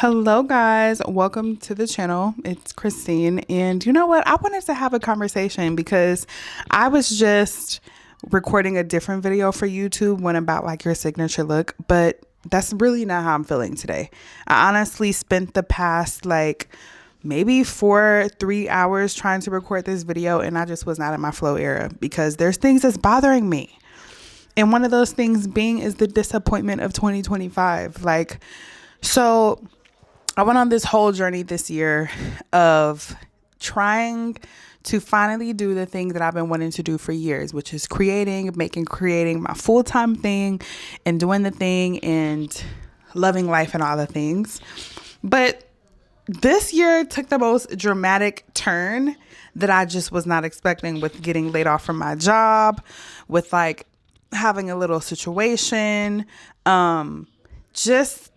Hello, guys. Welcome to the channel. It's Christine. And you know what? I wanted to have a conversation because I was just recording a different video for YouTube, one about like your signature look, but that's really not how I'm feeling today. I honestly spent the past maybe 3 hours trying to record this video, and I just was not in my flow era because there's things that's bothering me. And one of those things being is the disappointment of 2025. So I went on this whole journey this year of trying to finally do the thing that I've been wanting to do for years, which is creating my full-time thing and doing the thing and loving life and all the things. But this year took the most dramatic turn that I just was not expecting, with getting laid off from my job, with having a little situation, just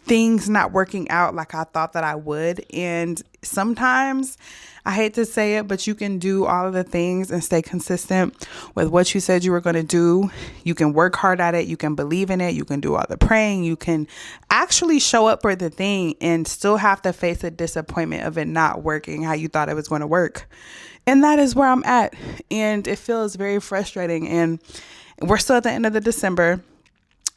things not working out like I thought that I would. And sometimes, I hate to say it, but you can do all of the things and stay consistent with what you said you were going to do. You can work hard at it. You can believe in it. You can do all the praying. You can actually show up for the thing and still have to face the disappointment of it not working how you thought it was going to work. And that is where I'm at. And it feels very frustrating. And we're still at the end of the December.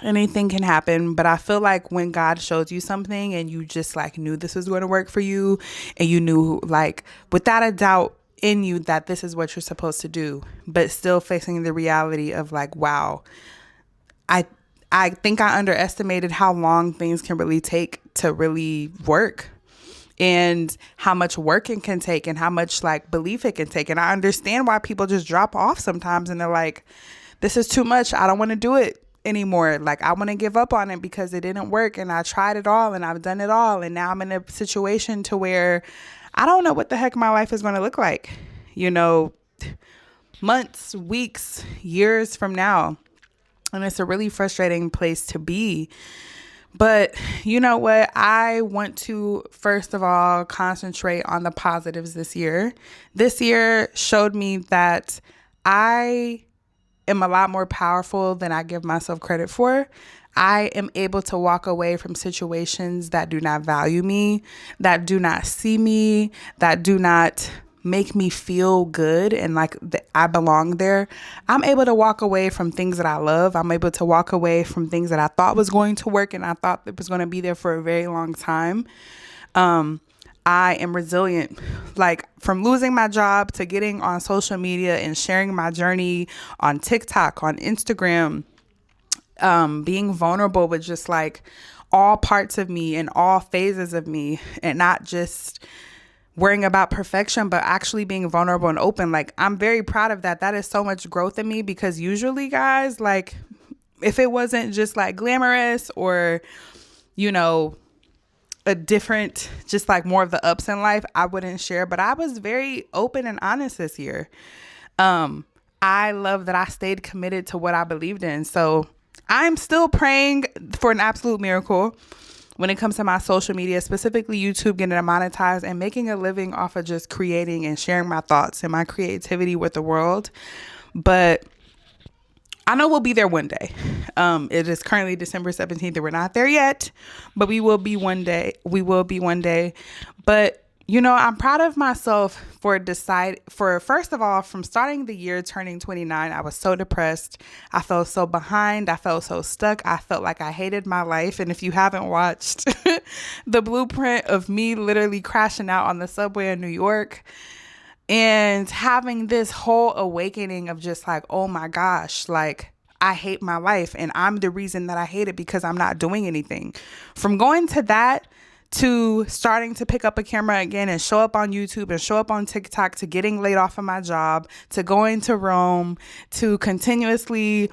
Anything can happen, but I feel like when God shows you something and you just knew this was going to work for you, and you knew without a doubt in you that this is what you're supposed to do, but still facing the reality of wow, I think I underestimated how long things can really take to really work, and how much work it can take, and how much belief it can take. And I understand why people just drop off sometimes and they're like, this is too much, I don't want to do it anymore. I want to give up on it because it didn't work, and I tried it all and I've done it all, and now I'm in a situation to where I don't know what the heck my life is going to look like, months, weeks, years from now. And it's a really frustrating place to be. But you know what? I want to, first of all, concentrate on the positives this year. This year showed me that I am a lot more powerful than I give myself credit for. I am able to walk away from situations that do not value me, that do not see me, that do not make me feel good and I belong there. I'm able to walk away from things that I love. I'm able to walk away from things that I thought was going to work and I thought it was going to be there for a very long time. I am resilient. From losing my job to getting on social media and sharing my journey on TikTok, on Instagram, being vulnerable with just all parts of me and all phases of me, and not just worrying about perfection, but actually being vulnerable and open. I'm very proud of that. That is so much growth in me, because usually, guys, if it wasn't just glamorous or, a different, just more of the ups in life, I wouldn't share. But I was very open and honest this year. I love that I stayed committed to what I believed in. So I'm still praying for an absolute miracle when it comes to my social media, specifically YouTube, getting it monetized and making a living off of just creating and sharing my thoughts and my creativity with the world. But I know we'll be there one day. It is currently December 17th and we're not there yet, but we will be one day. But, I'm proud of myself for first of all, from starting the year turning 29, I was so depressed. I felt so behind. I felt so stuck. I felt like I hated my life. And if you haven't watched the blueprint of me literally crashing out on the subway in New York, and having this whole awakening of just oh my gosh, I hate my life and I'm the reason that I hate it because I'm not doing anything. From going to that to starting to pick up a camera again and show up on YouTube and show up on TikTok, to getting laid off of my job, to going to Rome, to continuously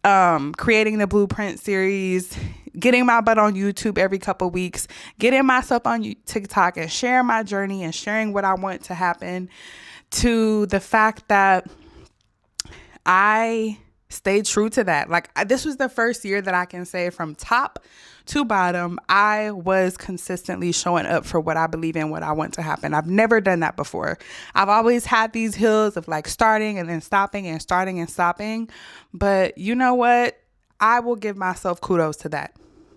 creating the Blueprint series, getting my butt on YouTube every couple weeks, getting myself on TikTok and sharing my journey and sharing what I want to happen, to the fact that I stayed true to that. This was the first year that I can say from top to bottom, I was consistently showing up for what I believe in, what I want to happen. I've never done that before. I've always had these hills of starting and then stopping and starting and stopping. But you know what? I will give myself kudos to that,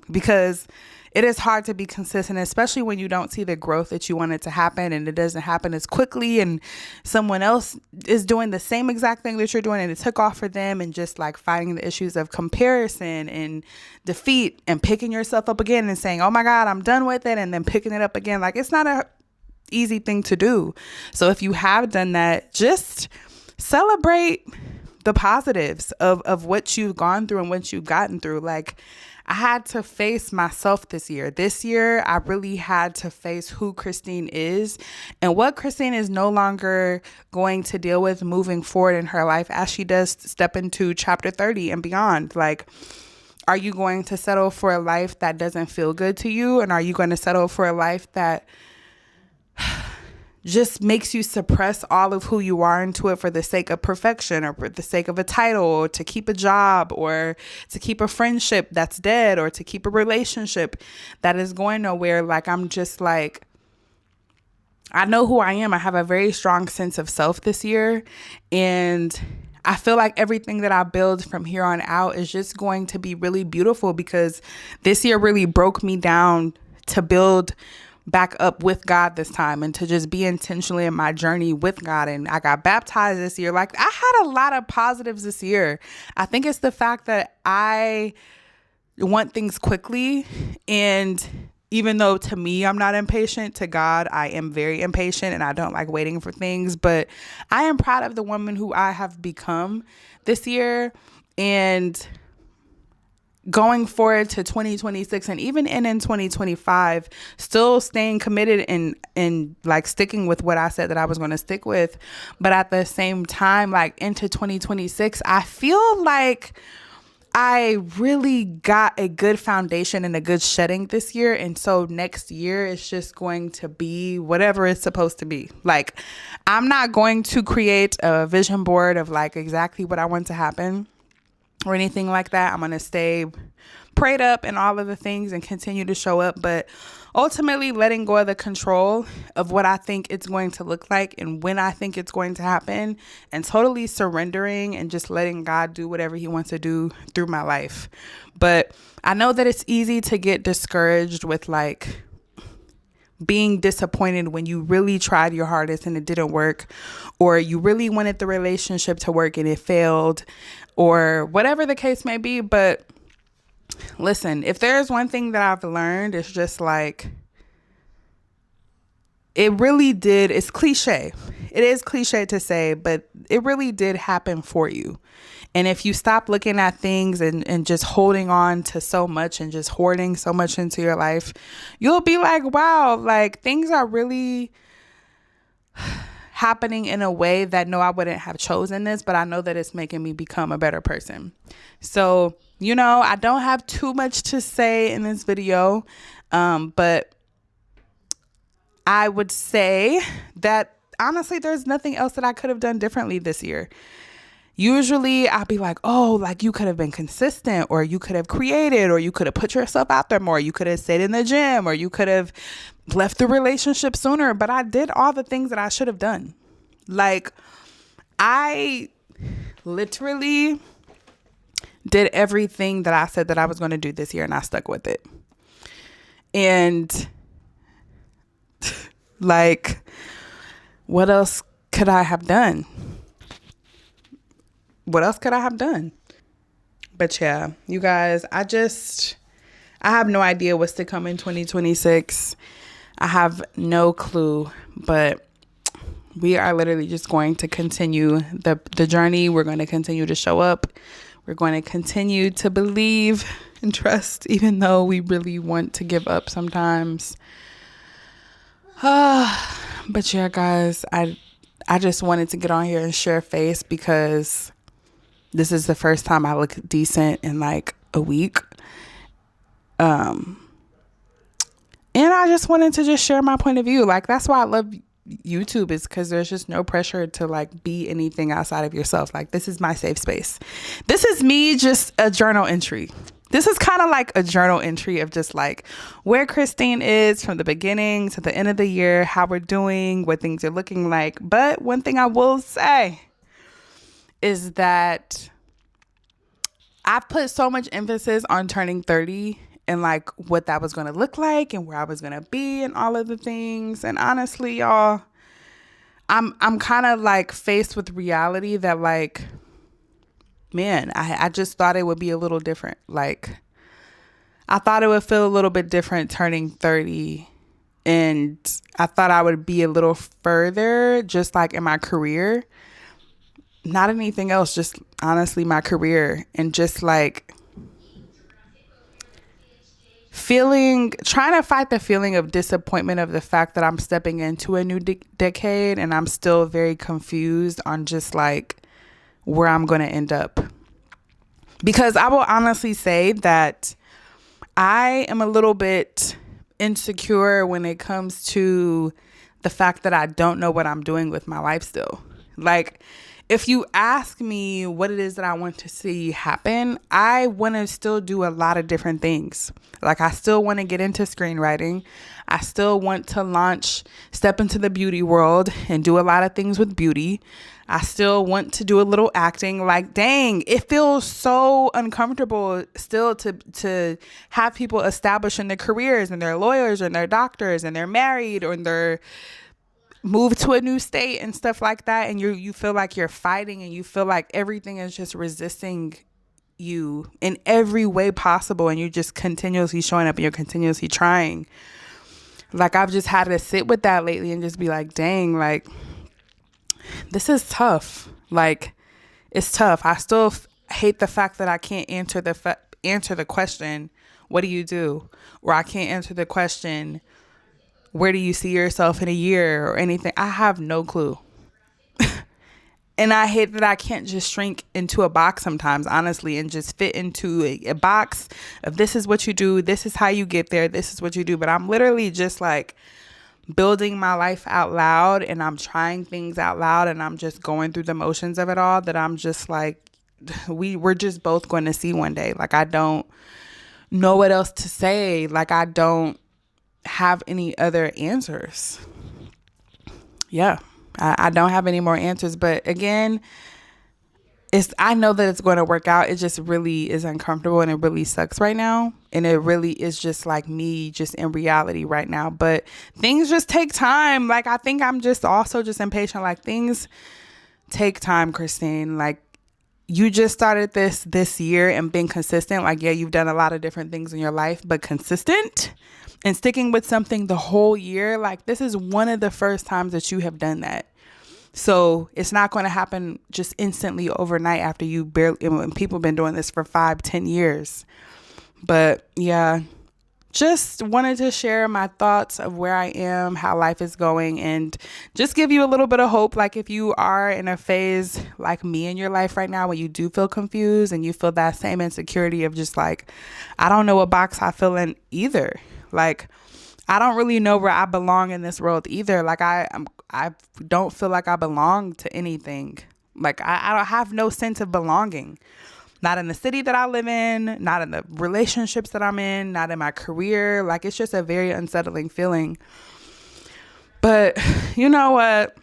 because it is hard to be consistent, especially when you don't see the growth that you want it to happen and it doesn't happen as quickly, and someone else is doing the same exact thing that you're doing and it took off for them, and just like fighting the issues of comparison and defeat and picking yourself up again and saying, oh my God, I'm done with it. And then picking it up again. Like, it's not a easy thing to do. So if you have done that, just celebrate the positives of what you've gone through and what you've gotten through. Like, I had to face myself this year. This year, I really had to face who Christine is and what Christine is no longer going to deal with moving forward in her life as she does step into chapter 30 and beyond. Like, are you going to settle for a life that doesn't feel good to you? And are you going to settle for a life that just makes you suppress all of who you are into it for the sake of perfection, or for the sake of a title, or to keep a job, or to keep a friendship that's dead, or to keep a relationship that is going nowhere? Like, I'm just like, I know who I am. I have a very strong sense of self this year, and I feel like everything that I build from here on out is just going to be really beautiful, because this year really broke me down to build back up with God this time, and to just be intentionally in my journey with God. And I got baptized this year. Like, I had a lot of positives this year. I think it's the fact that I want things quickly, and even though to me I'm not impatient, to God I am very impatient and I don't like waiting for things. But I am proud of the woman who I have become this year, and going forward to 2026 and even in 2025, still staying committed and like sticking with what I said that I was going to stick with. But at the same time, like into 2026, I feel like I really got a good foundation and a good shedding this year. And so next year, it's just going to be whatever it's supposed to be. Like, I'm not going to create a vision board of like exactly what I want to happen or anything like that. I'm going to stay prayed up and all of the things and continue to show up, but ultimately letting go of the control of what I think it's going to look like and when I think it's going to happen, and totally surrendering and just letting God do whatever he wants to do through my life. But I know that it's easy to get discouraged with like being disappointed when you really tried your hardest and it didn't work, or you really wanted the relationship to work and it failed, or whatever the case may be. But listen, if there's one thing that I've learned, it's just like, it really did. It's cliche. It is cliche to say, but it really did happen for you. And if you stop looking at things and just holding on to so much and just hoarding so much into your life, you'll be like, wow, like things are really happening in a way that no, I wouldn't have chosen this, but I know that it's making me become a better person. So, you know, I don't have too much to say in this video, but I would say that honestly, there's nothing else that I could have done differently this year. Usually I'll be like, oh, like you could have been consistent, or you could have created, or you could have put yourself out there more. You could have stayed in the gym, or you could have left the relationship sooner. But I did all the things that I should have done. Like, I literally did everything that I said that I was going to do this year, and I stuck with it. And like, what else could I have done? What else could I have done? But yeah, you guys, I have no idea what's to come in 2026. I have no clue, but we are literally just going to continue the journey. We're going to continue to show up. We're going to continue to believe and trust, even though we really want to give up sometimes. But yeah, guys, I just wanted to get on here and share face, because this is the first time I look decent in like a week. And I just wanted to just share my point of view. Like, that's why I love YouTube, is because there's just no pressure to like be anything outside of yourself. Like, this is my safe space. This is me, just a journal entry. This is kind of like a journal entry of just like where Christine is from the beginning to the end of the year, how we're doing, what things are looking like. But one thing I will say is that I've put so much emphasis on turning 30 and like what that was going to look like and where I was going to be and all of the things. And honestly, y'all, I'm kind of like faced with reality that like, man, I just thought it would be a little different. Like, I thought it would feel a little bit different turning 30. And I thought I would be a little further, just like in my career. Not anything else, just honestly my career. And just like trying to fight the feeling of disappointment of the fact that I'm stepping into a new decade and I'm still very confused on just like where I'm going to end up. Because I will honestly say that I am a little bit insecure when it comes to the fact that I don't know what I'm doing with my life still. Like, if you ask me what it is that I want to see happen, I want to still do a lot of different things. Like, I still want to get into screenwriting. I still want to step into the beauty world and do a lot of things with beauty. I still want to do a little acting. Like, dang, it feels so uncomfortable still to have people establishing their careers and they're lawyers and they're doctors and they're married or they're moved to a new state and stuff like that. And you feel like you're fighting and you feel like everything is just resisting you in every way possible. And you're just continuously showing up and you're continuously trying. Like, I've just had to sit with that lately and just be like, dang, like, this is tough. Like, it's tough. I still hate the fact that I can't answer the question, what do you do? Or I can't answer the question, where do you see yourself in a year or anything? I have no clue. And I hate that I can't just shrink into a box sometimes, honestly, and just fit into a box of this is what you do. This is how you get there. This is what you do. But I'm literally just like building my life out loud and I'm trying things out loud and I'm just going through the motions of it all that I'm just like, we're just both going to see one day. Like, I don't know what else to say. Like, I don't have any other answers. Yeah, I don't have any more answers. But again, I know that it's going to work out. It just really is uncomfortable and it really sucks right now. And it really is just like me just in reality right now. But things just take time. Like, I think I'm just also just impatient. Like, things take time, Christine. Like, you just started this year and been consistent. Like, yeah, you've done a lot of different things in your life, but consistent and sticking with something the whole year. Like, this is one of the first times that you have done that. So it's not going to happen just instantly overnight after when people have been doing this for 5-10 years. But yeah, just wanted to share my thoughts of where I am, how life is going, and just give you a little bit of hope. Like, if you are in a phase like me in your life right now, when you do feel confused and you feel that same insecurity of just like, I don't know what box I feel in either. Like, I don't really know where I belong in this world either. Like, I don't feel like I belong to anything. Like, I don't have no sense of belonging. Not in the city that I live in, not in the relationships that I'm in, not in my career. Like, it's just a very unsettling feeling. But you know what?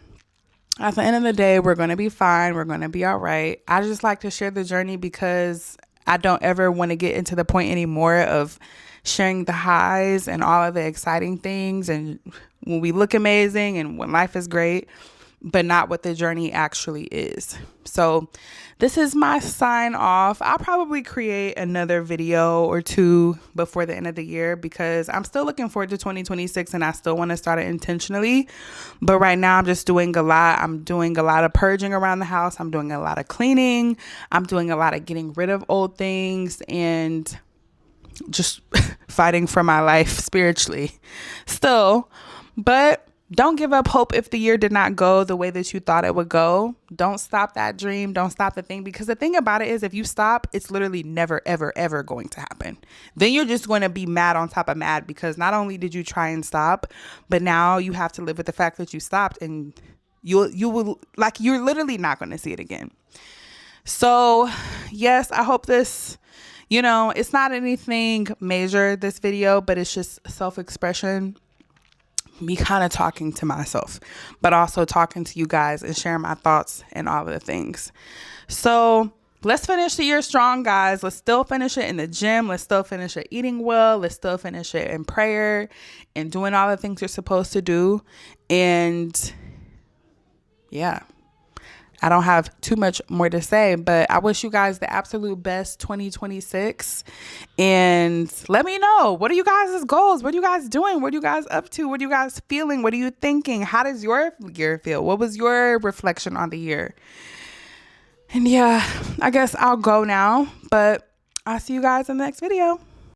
At the end of the day, we're going to be fine. We're going to be all right. I just like to share the journey because I don't ever want to get into the point anymore of sharing the highs and all of the exciting things and when we look amazing and when life is great, but not what the journey actually is. So this is my sign off. I'll probably create another video or two before the end of the year because I'm still looking forward to 2026 and I still want to start it intentionally. But right now I'm just doing a lot. I'm doing a lot of purging around the house. I'm doing a lot of cleaning. I'm doing a lot of getting rid of old things and just fighting for my life spiritually still. But don't give up hope if the year did not go the way that you thought it would go. Don't stop that dream. Don't stop the thing. Because the thing about it is, if you stop, it's literally never, ever, ever going to happen. Then you're just going to be mad on top of mad because not only did you try and stop, but now you have to live with the fact that you stopped and you will, like, you're literally not going to see it again. So yes, I hope this, it's not anything major, this video, but it's just self-expression. Me kind of talking to myself, but also talking to you guys and sharing my thoughts and all of the things. So let's finish the year strong, guys. Let's still finish it in the gym. Let's still finish it eating well. Let's still finish it in prayer and doing all the things you're supposed to do. And yeah, I don't have too much more to say, but I wish you guys the absolute best 2026. And let me know, what are you guys' goals? What are you guys doing? What are you guys up to? What are you guys feeling? What are you thinking? How does your year feel? What was your reflection on the year? And yeah, I guess I'll go now, but I'll see you guys in the next video.